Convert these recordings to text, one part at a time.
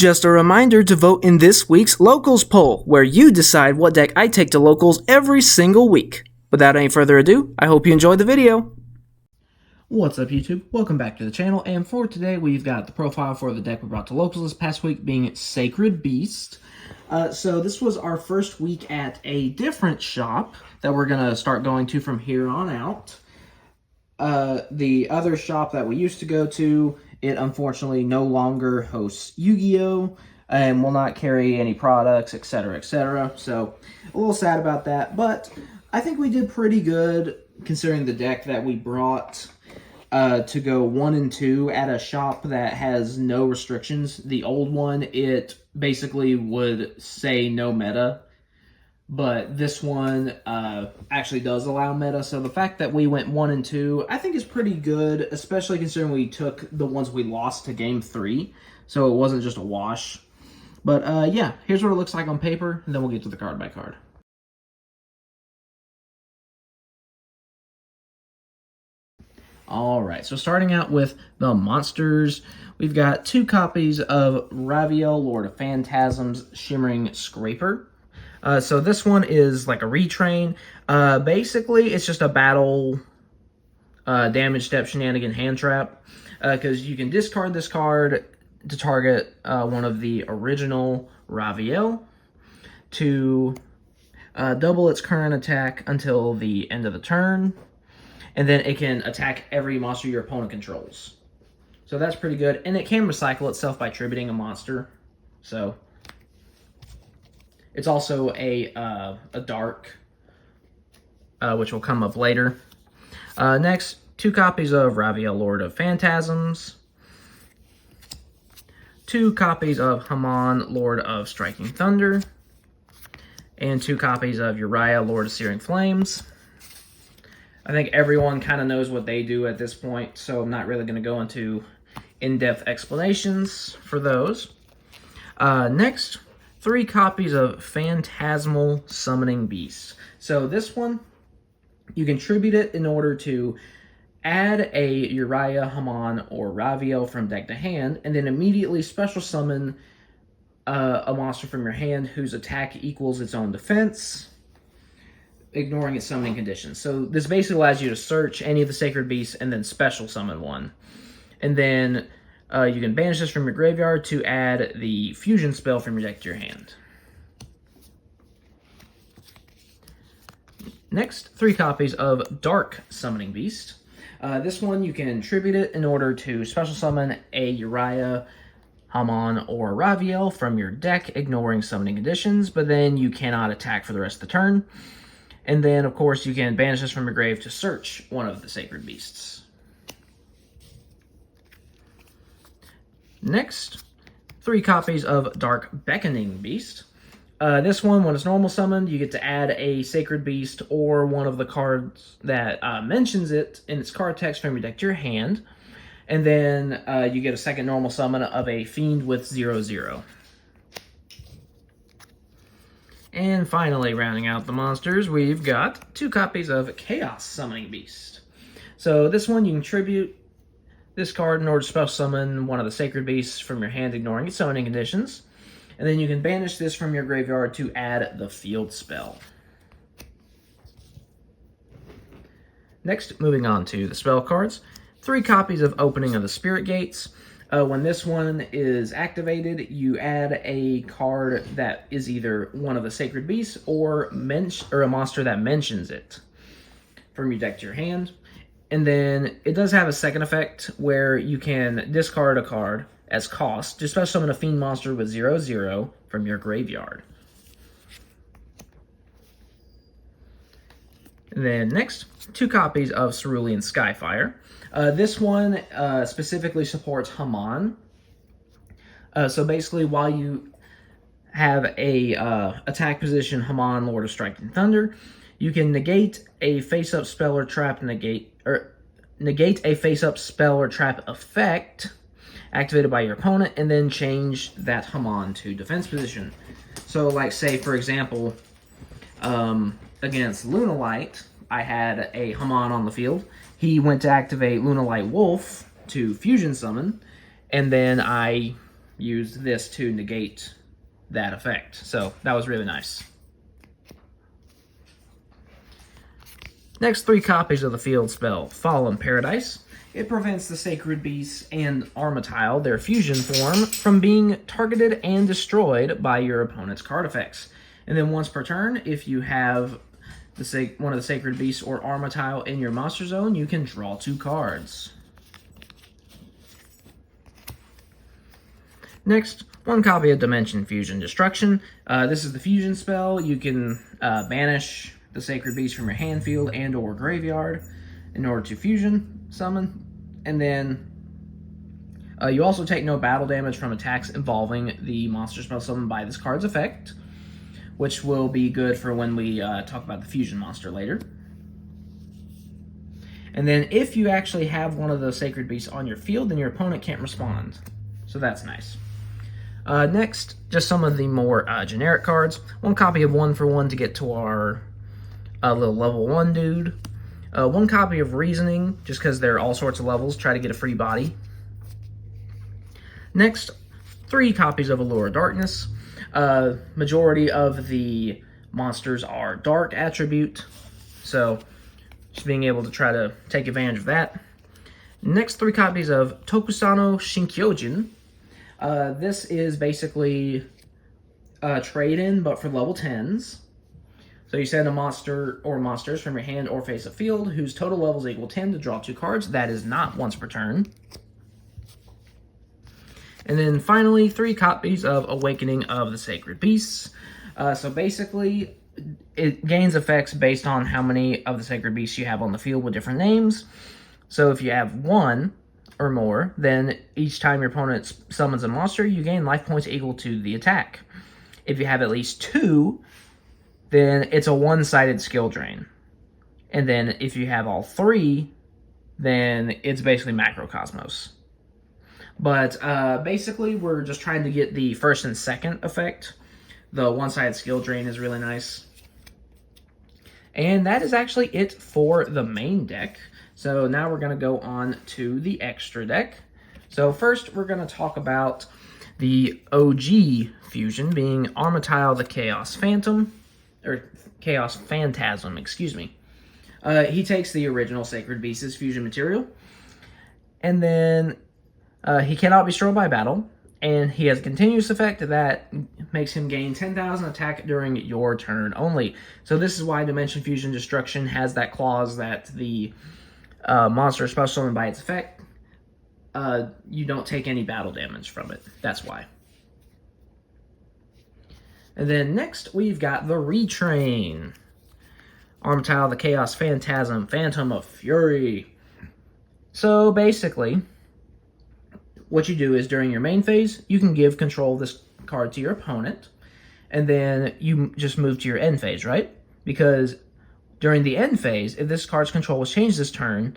Just a reminder to vote in this week's Locals poll, where you decide what deck I take to Locals every single week. Without any further ado, I hope you enjoyed the video. What's up, YouTube? Welcome back to the channel, and for today we've got the profile for the deck we brought to Locals this past week being Sacred Beast. So this was our first week at a different shop that we're going to start going to from here on out. The other shop that we used to go to, it unfortunately no longer hosts Yu-Gi-Oh! And will not carry any products, etc., etc. So, a little sad about that, but I think we did pretty good considering the deck that we brought to go 1 and 2 at a shop that has no restrictions. The old one, it basically would say no meta, but this one actually does allow meta. So the fact that we went 1 and 2, I think is pretty good, especially considering we took the ones we lost to Game 3, so it wasn't just a wash. But yeah, here's what it looks like on paper, and then we'll get to the card by card. Alright, so starting out with the monsters, we've got 2 copies of Raviel, Lord of Phantasms, Shimmering Scraper. So this one is like a retrain. Basically, it's just a battle damage step shenanigan hand trap. Because you can discard this card to target one of the original Raviel to double its current attack until the end of the turn. And then it can attack every monster your opponent controls. So that's pretty good. And it can recycle itself by tributing a monster. So it's also a dark, which will come up later. Next, 2 copies of Raviel, Lord of Phantasms. 2 copies of Hamon, Lord of Striking Thunder. And 2 copies of Uriah, Lord of Searing Flames. I think everyone kind of knows what they do at this point, so I'm not really going to go into in-depth explanations for those. Next, 3 copies of Phantasmal Summoning Beast. So this one, you can tribute it in order to add a Uriah, Hamon, or Raviel from deck to hand, and then immediately special summon a monster from your hand whose attack equals its own defense, ignoring its summoning conditions. So this basically allows you to search any of the Sacred Beasts and then special summon one. And then you can banish this from your graveyard to add the fusion spell from your deck to your hand. Next, 3 copies of Dark Summoning Beast. This one, you can tribute it in order to special summon a Uriah, Hamon, or Raviel from your deck, ignoring summoning conditions, but then you cannot attack for the rest of the turn. And then, of course, you can banish this from your grave to search one of the Sacred Beasts. Next, 3 copies of Dark Beckoning Beast. This one, when it's normal summoned, you get to add a Sacred Beast or one of the cards that mentions it in its card text from your deck to your hand. And then you get a second normal summon of a Fiend with 0/0. And finally, rounding out the monsters, we've got 2 copies of Chaos Summoning Beast. So this one, you can tribute this card in order to special summon one of the Sacred Beasts from your hand, ignoring its summoning conditions. And then you can banish this from your graveyard to add the field spell. Next, moving on to the spell cards. 3 copies of Opening of the Spirit Gates. When this one is activated, you add a card that is either one of the Sacred Beasts or a monster that mentions it from your deck to your hand. And then it does have a second effect where you can discard a card as cost to special summon a Fiend monster with 0/0 from your graveyard. And then next, 2 copies of Cerulean Skyfire. This one specifically supports Hamon. So basically, while you have a attack position Hamon, Lord of Striking Thunder, you can negate a face-up spell or trap negate a face-up spell or trap effect activated by your opponent, and then change that Hamon to defense position. So, like, say for example, against Lunalight, I had a Hamon on the field. He went to activate Lunalight Wolf to fusion summon, and then I use this to negate that effect. So that was really nice. Next, 3 copies of the field spell, Fallen Paradise. It prevents the Sacred Beasts and Armatile, their fusion form, from being targeted and destroyed by your opponent's card effects. And then once per turn, if you have one of the Sacred Beasts or Armatile in your monster zone, you can draw 2 cards. Next, 1 copy of Dimension Fusion Destruction. This is the fusion spell. You can banish the Sacred Beast from your hand, field, and or graveyard in order to fusion summon. And then you also take no battle damage from attacks involving the monster spell summoned by this card's effect, which will be good for when we talk about the fusion monster later. And then if you actually have one of the Sacred Beasts on your field, then your opponent can't respond. So that's nice. Next, just some of the more generic cards. 1 copy of 1 for 1 to get to our little level 1 dude. 1 copy of Reasoning, just because there are all sorts of levels. Try to get a free body. Next, 3 copies of Allure of Darkness. Majority of the monsters are dark attribute, so just being able to try to take advantage of that. Next, 3 copies of Tokusano Shinkyojin. This is basically a trade-in, but for level 10s. So you send a monster or monsters from your hand or face of field whose total levels equal 10 to draw 2 cards. That is not once per turn. And then finally, 3 copies of Awakening of the Sacred Beasts. So basically, it gains effects based on how many of the Sacred Beasts you have on the field with different names. So if you have 1 or more, then each time your opponent summons a monster, you gain life points equal to the attack. If you have at least 2, then it's a one-sided skill drain. And then if you have all 3, then it's basically Macrocosmos. But basically, we're just trying to get the first and second effect. The one-sided skill drain is really nice. And that is actually it for the main deck. So now we're going to go on to the extra deck. So first, we're going to talk about the OG fusion, being Armatile the Chaos Phantom, or Chaos Phantasm, excuse me. He takes the original Sacred Beast's fusion material, and then he cannot be destroyed by battle, and he has a continuous effect that makes him gain 10,000 attack during your turn only. So this is why Dimension Fusion Destruction has that clause that the monster is special summoned by its effect. You don't take any battle damage from it. That's why. And then next, we've got the Retrain. Armatile the Chaos Phantasm, Phantom of Fury. So basically, what you do is during your main phase, you can give control of this card to your opponent, and then you just move to your end phase, right? Because during the end phase, if this card's control was changed this turn,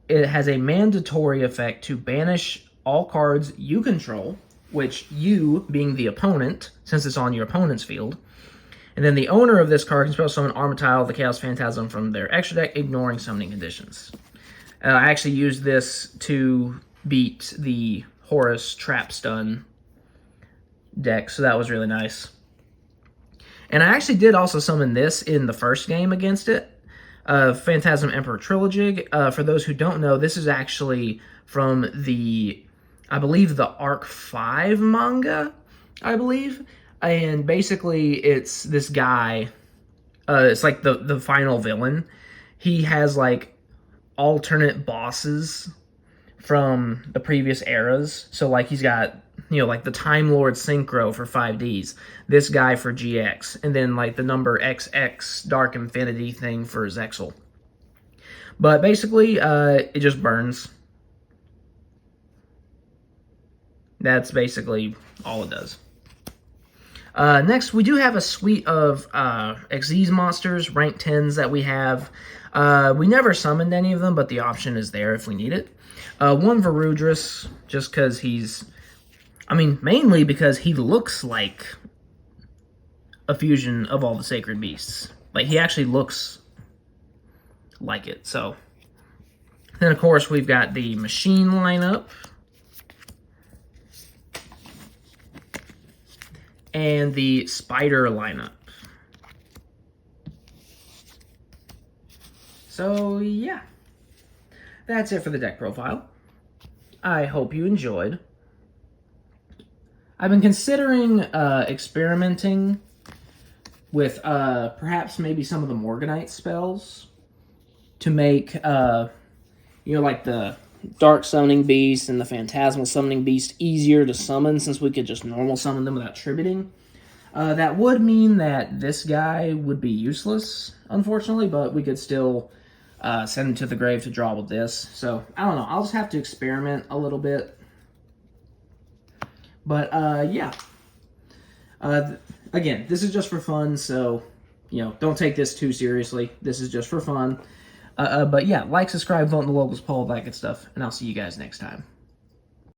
it has a mandatory effect to banish all cards you control, which you, being the opponent, since it's on your opponent's field, and then the owner of this card can spell summon Armatile the Chaos Phantasm from their extra deck, ignoring summoning conditions. I actually used this to beat the Horus Trap Stun deck, so that was really nice. And I actually did also summon this in the first game against it, Phantasm Emperor Trilogig. For those who don't know, this is actually from the, I believe, the Arc 5 manga, I believe. And basically, it's this guy, it's like the final villain. He has, like, alternate bosses from the previous eras. So, like, he's got, you know, like the Time Lord Synchro for 5Ds, this guy for GX, and then, like, the number XX Dark Infinity thing for Zexal. But basically, it just burns. That's basically all it does. Next, we do have a suite of Xyz monsters, rank 10s that we have. We never summoned any of them, but the option is there if we need it. One Varudris, just because he's, I mean, mainly because he looks like a fusion of all the Sacred Beasts. Like, he actually looks like it, so. Then, of course, we've got the Machine lineup. and the Spider lineup. So yeah, that's it for the deck profile. I hope you enjoyed. I've been considering experimenting with perhaps maybe some of the Morganite spells to make, like the Dark Summoning Beast and the Phantasmal Summoning Beast easier to summon, since we could just normal summon them without tributing. That would mean that this guy would be useless, unfortunately, but we could still send him to the grave to draw with this. So, I don't know. I'll just have to experiment a little bit. But, yeah. Again, this is just for fun, so, don't take this too seriously. This is just for fun. But yeah, like, subscribe, vote in the locals poll, that good stuff, and I'll see you guys next time.